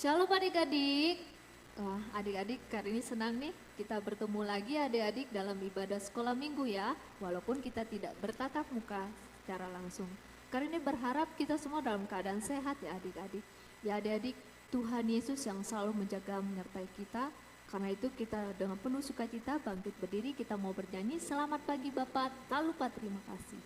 Shalom adik-adik. Wah, adik-adik hari ini senang nih kita bertemu lagi adik-adik dalam ibadah sekolah minggu ya. Walaupun kita tidak bertatap muka secara langsung. Kali ini berharap kita semua dalam keadaan sehat ya adik-adik. Ya adik-adik, Tuhan Yesus yang selalu menjaga menyertai kita. Karena itu kita dengan penuh sukacita bangkit berdiri, kita mau bernyanyi selamat pagi Bapak, tak lupa terima kasih.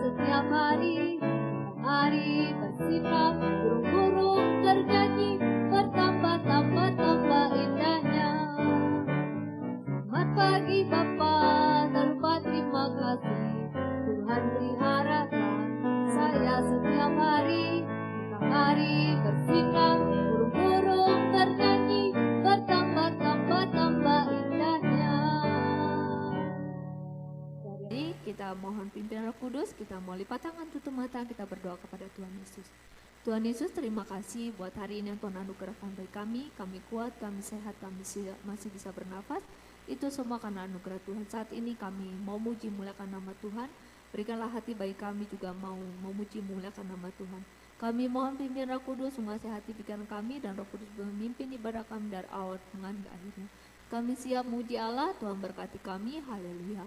Setiap hari bersikap burung-burung bernyanyi bertambah indahnya. Selamat pagi Bapa, tak lupa terima kasih. Tuhan peliharakan saya setiap hari bersikap burung-burung bernyanyi bertambah indahnya. Jadi kita mohon pimpinan Roh Kudus, kita mau lipat tangan, tutup mata, kita berdoa kepada Tuhan Yesus. Tuhan Yesus, terima kasih buat hari ini yang Tuhan anugerahkan bagi kami kuat, kami sehat, kami masih bisa bernafas. Itu semua karena anugerah Tuhan. Saat ini kami mau muji muliakan nama Tuhan. Berikanlah hati bagi kami juga mau memuji muliakan nama Tuhan. Kami mohon pimpinan Roh Kudus menguasai hati pikiran kami dan Roh Kudus memimpin ibadah kami dari awal tengah hingga akhirnya. Kami siap muji Allah, Tuhan berkati kami, haleluya.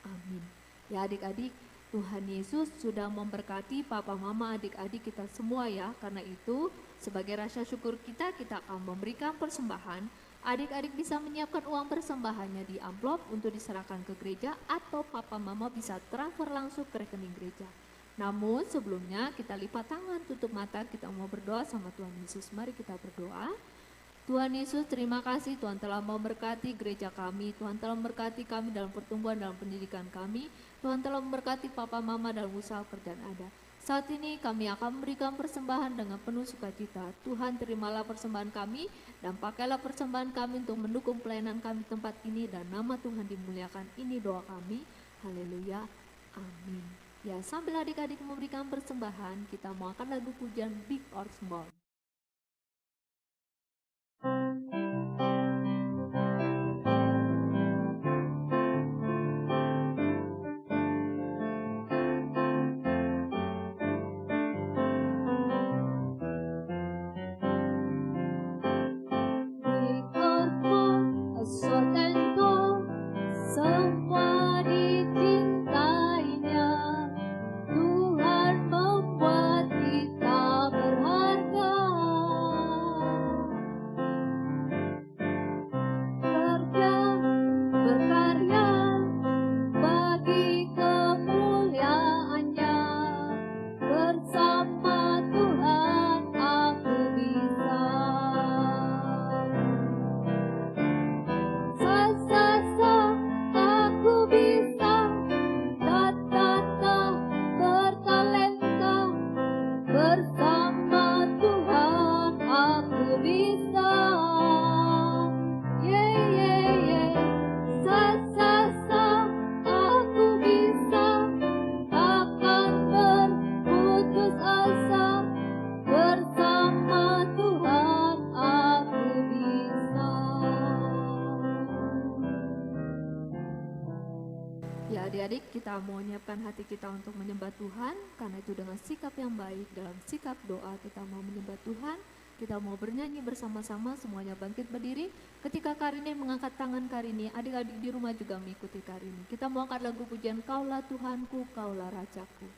Amin. Ya adik-adik, Tuhan Yesus sudah memberkati papa mama adik-adik kita semua ya. Karena itu sebagai rasa syukur kita akan memberikan persembahan. Adik-adik bisa menyiapkan uang persembahannya di amplop untuk diserahkan ke gereja, atau papa mama bisa transfer langsung ke rekening gereja. Namun sebelumnya kita lipat tangan, tutup mata, kita mau berdoa sama Tuhan Yesus. Mari kita berdoa. Tuhan Yesus, terima kasih Tuhan telah memberkati gereja kami. Tuhan telah memberkati kami dalam pertumbuhan dalam pendidikan kami. Tuhan telah memberkati papa mama dalam usaha kerjaan ada. Saat ini kami akan memberikan persembahan dengan penuh sukacita. Tuhan, terimalah persembahan kami dan pakailah persembahan kami untuk mendukung pelayanan kami di tempat ini, dan nama Tuhan dimuliakan. Ini doa kami. Haleluya. Amin. Ya, sambil adik-adik memberikan persembahan, kita mau akan lagu pujian Big or Small. Kita mau menyiapkan hati kita untuk menyembah Tuhan. Karena itu dengan sikap yang baik, dalam sikap doa kita mau menyembah Tuhan. Kita mau bernyanyi bersama-sama, semuanya bangkit berdiri. Ketika Karini mengangkat tangan Karini, adik-adik di rumah juga mengikuti Karini. Kita mau angkat lagu pujian Kaulah Tuhanku, Kaulah Rajaku.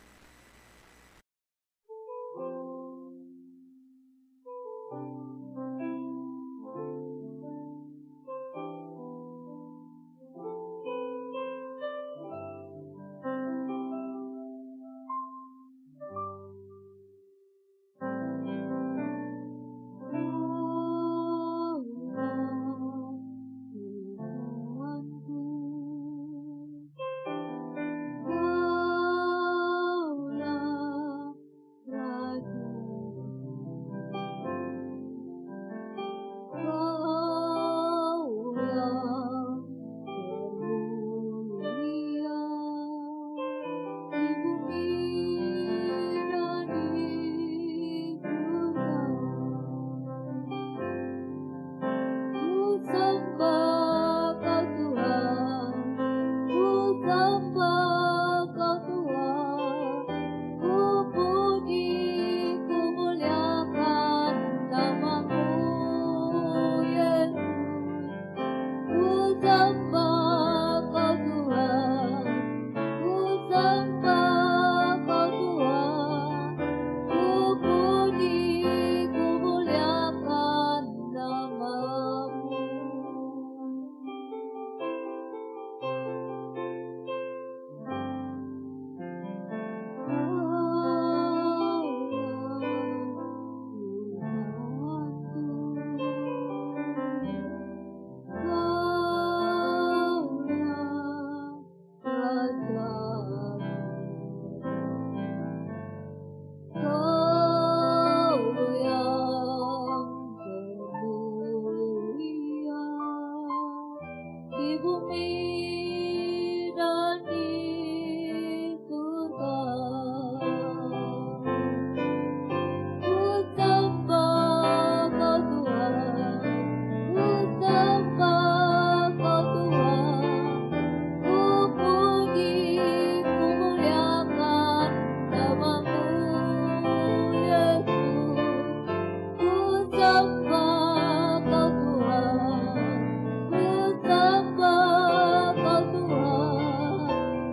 sembah Kau Tuhan, ku sembah Kau Tuhan,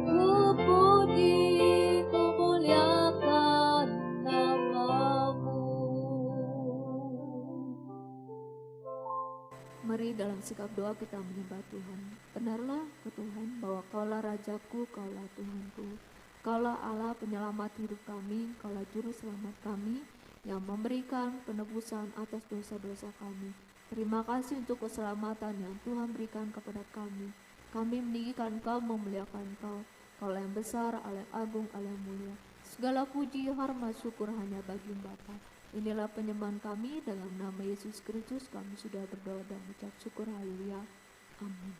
ku puji, ku muliakan nama-Mu. Mari dalam sikap doa kita menyembah Tuhan. Benarlah ke Tuhan bahwa Kaulah Rajaku, Kaulah Tuhanku. Kaulah Allah penyelamat hidup kami, Kaulah juru selamat kami yang memberikan penebusan atas dosa-dosa kami. Terima kasih untuk keselamatan yang Tuhan berikan kepada kami. Kami meninggikan Kau, memuliakan Kau. Kaulah yang besar, Allah yang agung, Allah yang mulia. Segala puji, hormat, syukur hanya bagi Bapa. Inilah penyembahan kami, dalam nama Yesus Kristus kami sudah berdoa dan mengucap syukur. Haleluya. Amin.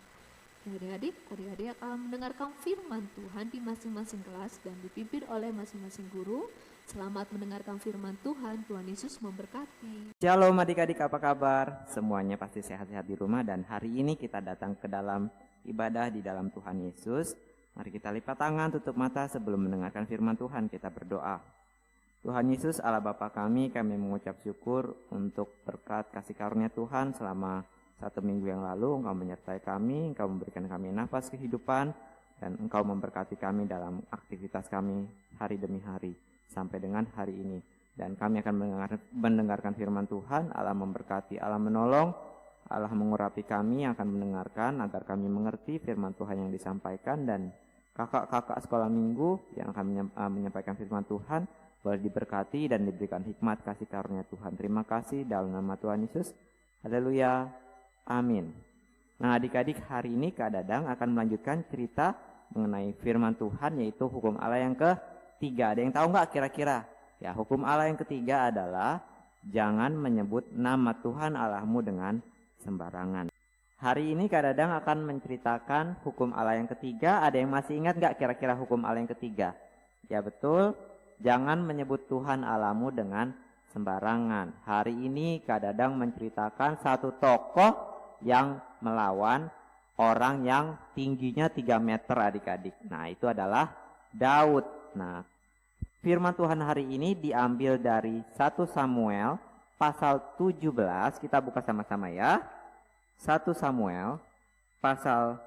Adik-adik akan mendengarkan firman Tuhan di masing-masing kelas dan dipimpin oleh masing-masing guru. Selamat mendengarkan firman Tuhan. Tuhan Yesus memberkati. Shalom adik-adik, apa kabar? Semuanya pasti sehat-sehat di rumah, dan hari ini kita datang ke dalam ibadah di dalam Tuhan Yesus. Mari kita lipat tangan, tutup mata sebelum mendengarkan firman Tuhan. Kita berdoa. Tuhan Yesus, Allah Bapa kami mengucap syukur untuk berkat kasih karunia Tuhan selama 1 minggu yang lalu. Engkau menyertai kami, Engkau memberikan kami nafas kehidupan, dan Engkau memberkati kami dalam aktivitas kami hari demi hari sampai dengan hari ini. Dan kami akan mendengarkan firman Tuhan. Allah memberkati, Allah menolong, Allah mengurapi kami yang akan mendengarkan agar kami mengerti firman Tuhan yang disampaikan. Dan kakak-kakak sekolah minggu yang akan menyampaikan firman Tuhan boleh diberkati dan diberikan hikmat kasih karunia Tuhan. Terima kasih dalam nama Tuhan Yesus. Haleluya. Amin. Nah adik-adik, hari ini Kak Dadang akan melanjutkan cerita mengenai firman Tuhan, yaitu hukum Allah yang ketiga. Ada yang tahu nggak kira-kira? Ya, hukum Allah yang ketiga adalah jangan menyebut nama Tuhan Allahmu dengan sembarangan. Hari ini Kak Dadang akan menceritakan hukum Allah yang ketiga. Ada yang masih ingat nggak kira-kira hukum Allah yang ketiga? Ya betul, jangan menyebut Tuhan Allahmu dengan sembarangan. Hari ini Kak Dadang menceritakan satu tokoh yang melawan orang yang tingginya 3 meter adik-adik. Nah itu adalah Daud. Nah firman Tuhan hari ini diambil dari 1 Samuel pasal 17. Kita buka sama-sama ya. 1 Samuel pasal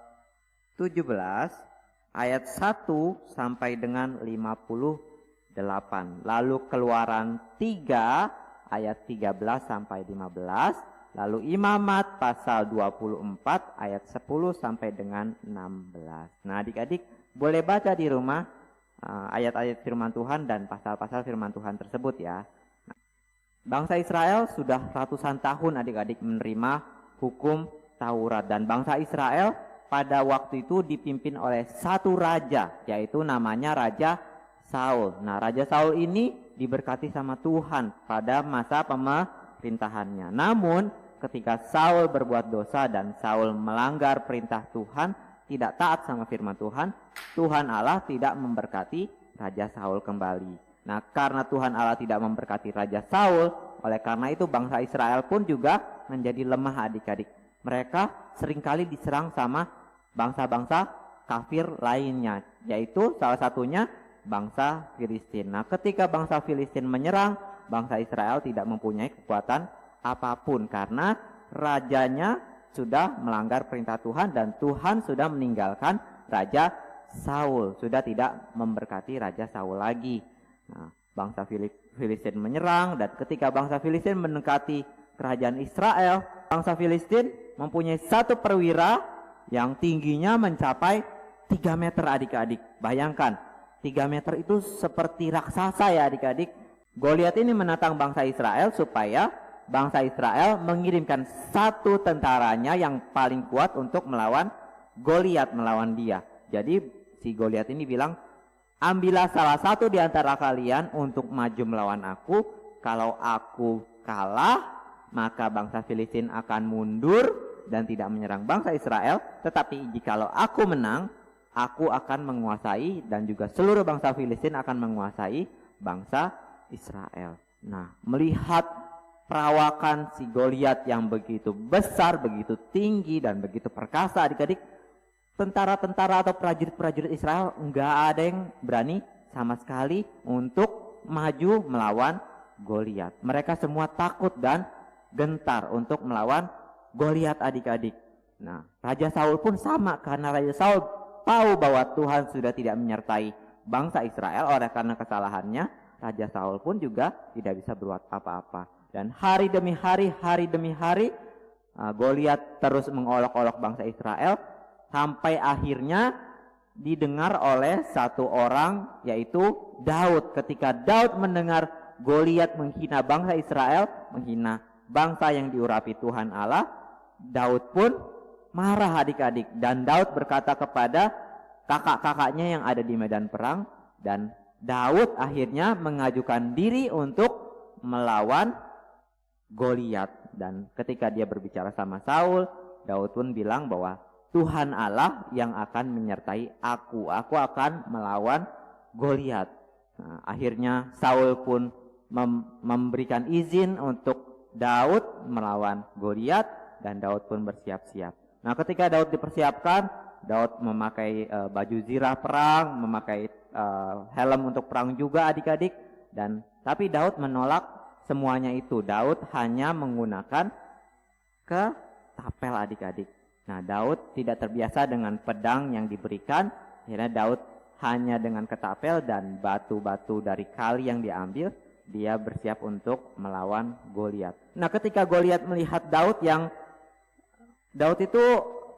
17 ayat 1 sampai dengan 58. Lalu Keluaran 3 ayat 13 sampai 15. Lalu Imamat pasal 24 ayat 10 sampai dengan 16. Nah adik-adik boleh baca di rumah ayat-ayat firman Tuhan dan pasal-pasal firman Tuhan tersebut ya. Nah, bangsa Israel sudah ratusan tahun adik-adik menerima hukum Taurat. Dan bangsa Israel pada waktu itu dipimpin oleh satu raja, yaitu namanya Raja Saul. Nah Raja Saul ini diberkati sama Tuhan pada masa pemerintahannya. Namun ketika Saul berbuat dosa dan Saul melanggar perintah Tuhan, tidak taat sama firman Tuhan, Tuhan Allah tidak memberkati Raja Saul kembali. Nah karena Tuhan Allah tidak memberkati Raja Saul, oleh karena itu bangsa Israel pun juga menjadi lemah adik-adik. Mereka seringkali diserang sama bangsa-bangsa kafir lainnya, yaitu salah satunya bangsa Filistin. Nah ketika bangsa Filistin menyerang, bangsa Israel tidak mempunyai kekuatan apapun karena rajanya sudah melanggar perintah Tuhan dan Tuhan sudah meninggalkan Raja Saul, sudah tidak memberkati Raja Saul lagi. Nah, bangsa Filistin menyerang, dan ketika bangsa Filistin mendekati kerajaan Israel, bangsa Filistin mempunyai satu perwira yang tingginya mencapai 3 meter adik-adik. Bayangkan 3 meter itu seperti raksasa ya adik-adik. Goliat ini menantang bangsa Israel supaya bangsa Israel mengirimkan satu tentaranya yang paling kuat untuk melawan Goliat, melawan dia. Jadi si Goliat ini bilang, ambillah salah satu di antara kalian untuk maju melawan aku. Kalau aku kalah, maka bangsa Filistin akan mundur dan tidak menyerang bangsa Israel. Tetapi jikalau aku menang, aku akan menguasai, dan juga seluruh bangsa Filistin akan menguasai bangsa Israel. Nah, melihat perawakan si Goliat yang begitu besar, begitu tinggi, dan begitu perkasa adik-adik, tentara-tentara atau prajurit-prajurit Israel enggak ada yang berani sama sekali untuk maju melawan Goliat. Mereka semua takut dan gentar untuk melawan Goliat adik-adik. Nah, Raja Saul pun sama, karena Raja Saul tahu bahwa Tuhan sudah tidak menyertai bangsa Israel oleh karena kesalahannya. Raja Saul pun juga tidak bisa berbuat apa-apa. Dan hari demi hari, Goliat terus mengolok-olok bangsa Israel sampai akhirnya didengar oleh satu orang, yaitu Daud. Ketika Daud mendengar Goliat menghina bangsa Israel, menghina bangsa yang diurapi Tuhan Allah, Daud pun marah adik-adik. Dan Daud berkata kepada kakak-kakaknya yang ada di medan perang, dan Daud akhirnya mengajukan diri untuk melawan Goliat. Dan ketika dia berbicara sama Saul, Daud pun bilang bahwa Tuhan Allah yang akan menyertai aku akan melawan Goliat. Nah, akhirnya Saul pun memberikan izin untuk Daud melawan Goliat, dan Daud pun bersiap-siap. Nah, ketika Daud dipersiapkan, Daud memakai baju zirah perang, memakai helm untuk perang juga adik-adik. Dan tapi Daud menolak semuanya itu. Daud hanya menggunakan ketapel adik-adik. Nah, Daud tidak terbiasa dengan pedang yang diberikan. Akhirnya Daud hanya dengan ketapel dan batu-batu dari kali yang diambil, dia bersiap untuk melawan Goliat. Nah, ketika Goliat melihat Daud itu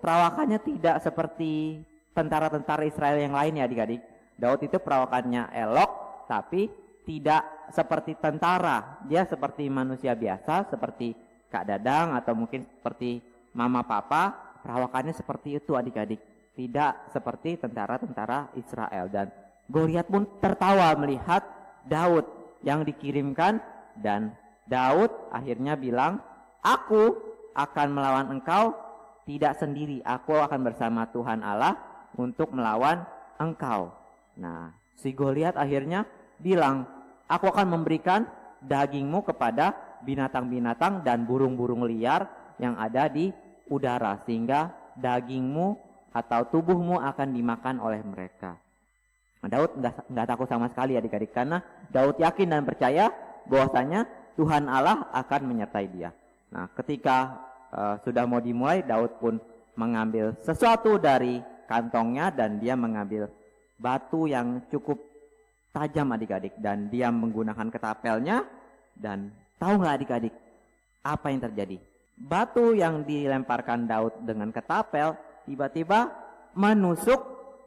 perawakannya tidak seperti tentara-tentara Israel yang lain ya adik-adik. Daud itu perawakannya elok, tapi tidak seperti tentara. Dia seperti manusia biasa, seperti Kak Dadang atau mungkin seperti Mama Papa. Perawakannya seperti itu adik-adik, tidak seperti tentara-tentara Israel. Dan Goliat pun tertawa melihat Daud yang dikirimkan, dan Daud akhirnya bilang, aku akan melawan engkau tidak sendiri, aku akan bersama Tuhan Allah untuk melawan engkau. Nah, si Goliat akhirnya bilang, aku akan memberikan dagingmu kepada binatang-binatang dan burung-burung liar yang ada di udara, sehingga dagingmu atau tubuhmu akan dimakan oleh mereka. Nah, Daud nggak takut sama sekali adik-adik, karena Daud yakin dan percaya bahwasanya Tuhan Allah akan menyertai dia. Nah, ketika sudah mau dimulai, Daud pun mengambil sesuatu dari kantongnya, dan dia mengambil batu yang cukup tajam adik-adik, dan dia menggunakan ketapelnya. Dan tahu nggak adik-adik apa yang terjadi? Batu yang dilemparkan Daud dengan ketapel tiba-tiba menusuk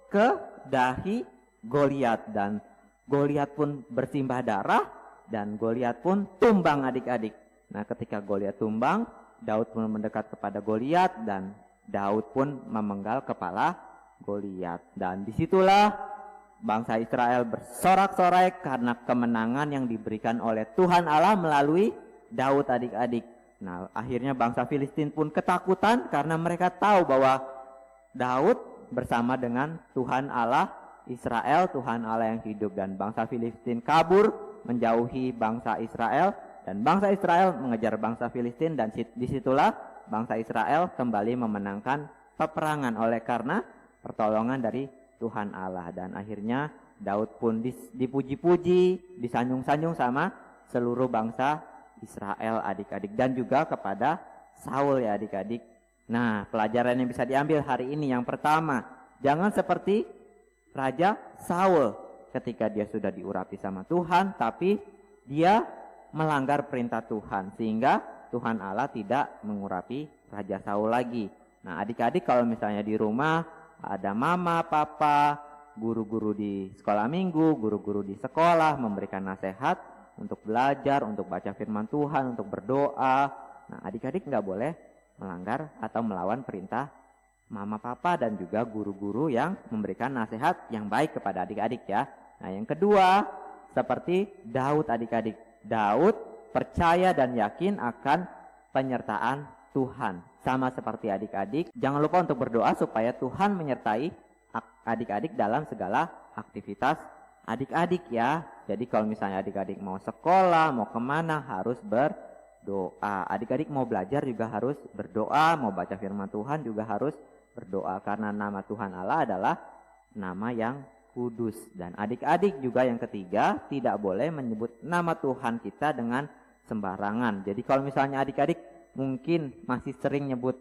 ke dahi Goliat, dan Goliat pun bersimbah darah, dan Goliat pun tumbang adik-adik. Nah, ketika Goliat tumbang, Daud pun mendekat kepada Goliat, dan Daud pun memenggal kepala Goliat. Dan disitulah bangsa Israel bersorak-sorai karena kemenangan yang diberikan oleh Tuhan Allah melalui Daud adik-adik. Nah, akhirnya bangsa Filistin pun ketakutan karena mereka tahu bahwa Daud bersama dengan Tuhan Allah Israel, Tuhan Allah yang hidup. Dan bangsa Filistin kabur menjauhi bangsa Israel, dan bangsa Israel mengejar bangsa Filistin, dan disitulah bangsa Israel kembali memenangkan peperangan oleh karena pertolongan dari Tuhan Allah. Dan akhirnya Daud pun dipuji-puji, disanjung-sanjung sama seluruh bangsa Israel adik-adik, dan juga kepada Saul ya adik-adik. Nah, pelajaran yang bisa diambil hari ini yang pertama, jangan seperti Raja Saul ketika dia sudah diurapi sama Tuhan, tapi dia melanggar perintah Tuhan, sehingga Tuhan Allah tidak mengurapi Raja Saul lagi. Nah, adik-adik kalau misalnya di rumah ada mama, papa, guru-guru di sekolah minggu, guru-guru di sekolah memberikan nasihat untuk belajar, untuk baca firman Tuhan, untuk berdoa. Nah, adik-adik nggak boleh melanggar atau melawan perintah mama, papa, dan juga guru-guru yang memberikan nasihat yang baik kepada adik-adik ya. Nah, yang kedua, seperti Daud adik-adik. Daud percaya dan yakin akan penyertaan Tuhan. Sama seperti adik-adik, jangan lupa untuk berdoa supaya Tuhan menyertai adik-adik dalam segala aktivitas adik-adik ya. Jadi kalau misalnya adik-adik mau sekolah, mau kemana, harus berdoa. Adik-adik mau belajar juga harus berdoa, mau baca firman Tuhan juga harus berdoa. Karena nama Tuhan Allah adalah nama yang kudus. Dan adik-adik juga yang ketiga, tidak boleh menyebut nama Tuhan kita dengan sembarangan. Jadi kalau misalnya adik-adik mungkin masih sering nyebut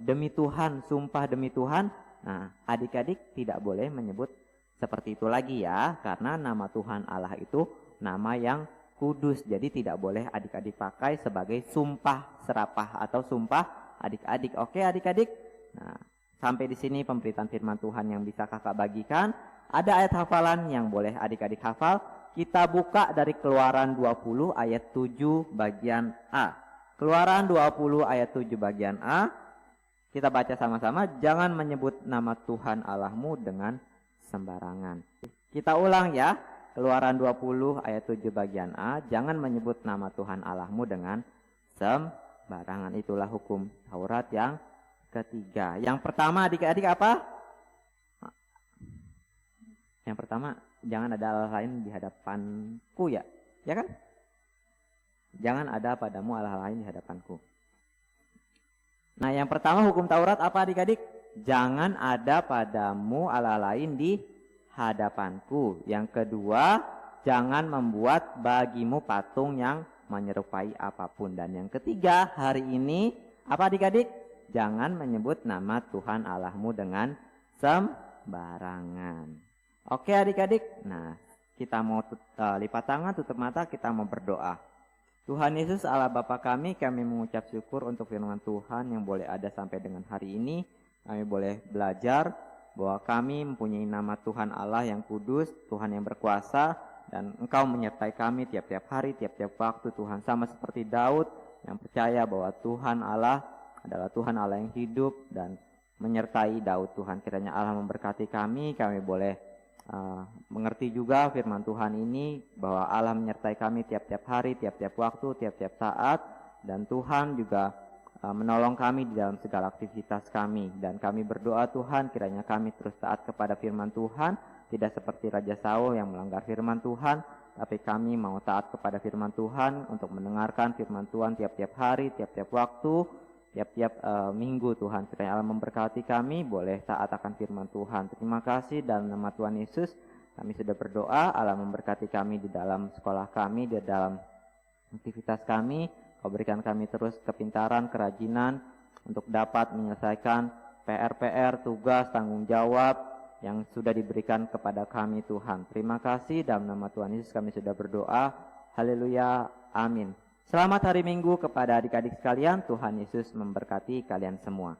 demi Tuhan, sumpah demi Tuhan, nah adik-adik tidak boleh menyebut seperti itu lagi ya, karena nama Tuhan Allah itu nama yang kudus. Jadi tidak boleh adik-adik pakai sebagai sumpah serapah atau sumpah adik-adik. Oke adik-adik? Nah, sampai di sini pemberitaan firman Tuhan yang bisa kakak bagikan. Ada ayat hafalan yang boleh adik-adik hafal. Kita buka dari Keluaran 20 ayat 7 bagian A. Keluaran 20 ayat 7 bagian A. Kita baca sama-sama, jangan menyebut nama Tuhan Allahmu dengan sembarangan. Kita ulang ya, Keluaran 20 ayat 7 bagian A, jangan menyebut nama Tuhan Allahmu dengan sembarangan. Itulah hukum Taurat yang ketiga. Yang pertama adik-adik apa? Yang pertama, jangan ada Allah lain di hadapanku ya. Ya kan? Jangan ada padamu Allah lain di hadapanku. Nah yang pertama hukum Taurat apa adik-adik? Jangan ada padamu Allah lain di hadapanku. Yang kedua, jangan membuat bagimu patung yang menyerupai apapun. Dan yang ketiga, hari ini apa adik-adik? Jangan menyebut nama Tuhan Allahmu dengan sembarangan. Oke adik-adik, nah kita mau lipat tangan, tutup mata, kita mau berdoa. Tuhan Yesus Allah Bapa kami mengucap syukur untuk firman Tuhan yang boleh ada sampai dengan hari ini. Kami boleh belajar bahwa kami mempunyai nama Tuhan Allah yang kudus, Tuhan yang berkuasa, dan Engkau menyertai kami tiap-tiap hari, tiap-tiap waktu Tuhan. Sama seperti Daud yang percaya bahwa Tuhan Allah adalah Tuhan Allah yang hidup dan menyertai Daud Tuhan. Kiranya Allah memberkati kami boleh mengerti juga firman Tuhan ini bahwa Allah menyertai kami tiap-tiap hari, tiap-tiap waktu, tiap-tiap saat, dan Tuhan juga menolong kami di dalam segala aktivitas kami. Dan kami berdoa Tuhan kiranya kami terus taat kepada firman Tuhan, tidak seperti Raja Saul yang melanggar firman Tuhan, tapi kami mau taat kepada firman Tuhan untuk mendengarkan firman Tuhan tiap-tiap hari, tiap-tiap waktu, tiap-tiap minggu Tuhan. Kiranya Allah memberkati kami, boleh taat akan firman Tuhan. Terima kasih dalam nama Tuhan Yesus kami sudah berdoa. Allah memberkati kami di dalam sekolah kami, di dalam aktivitas kami. Kau berikan kami terus kepintaran, kerajinan untuk dapat menyelesaikan PR-PR, tugas, tanggung jawab yang sudah diberikan kepada kami Tuhan. Terima kasih dalam nama Tuhan Yesus kami sudah berdoa. Haleluya, amin. Selamat hari Minggu kepada adik-adik sekalian. Tuhan Yesus memberkati kalian semua.